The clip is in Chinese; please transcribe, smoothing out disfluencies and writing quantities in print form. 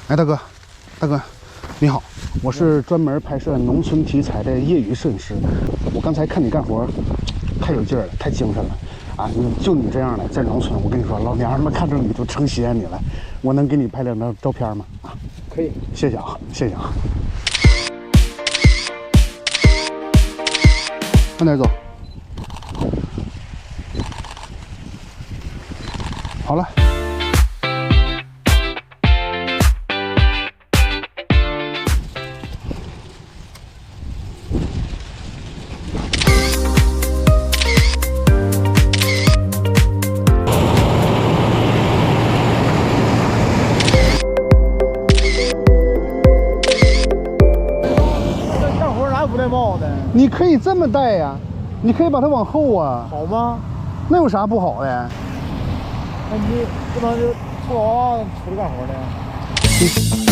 哎，大哥，你好，我是专门拍摄农村题材的业余摄影师。我刚才看你干活，太有劲儿了，太精神了啊！就你这样的，在农村，我跟你说，老娘们看着你都成稀罕你了。我能给你拍2张照片吗？啊，可以，谢谢啊，谢谢啊。往哪走？好了。干活啥不戴帽子？你可以这么戴呀，你可以把它往后啊，好吗？那有啥不好的？那你不能就臭娃娃出来干活呢？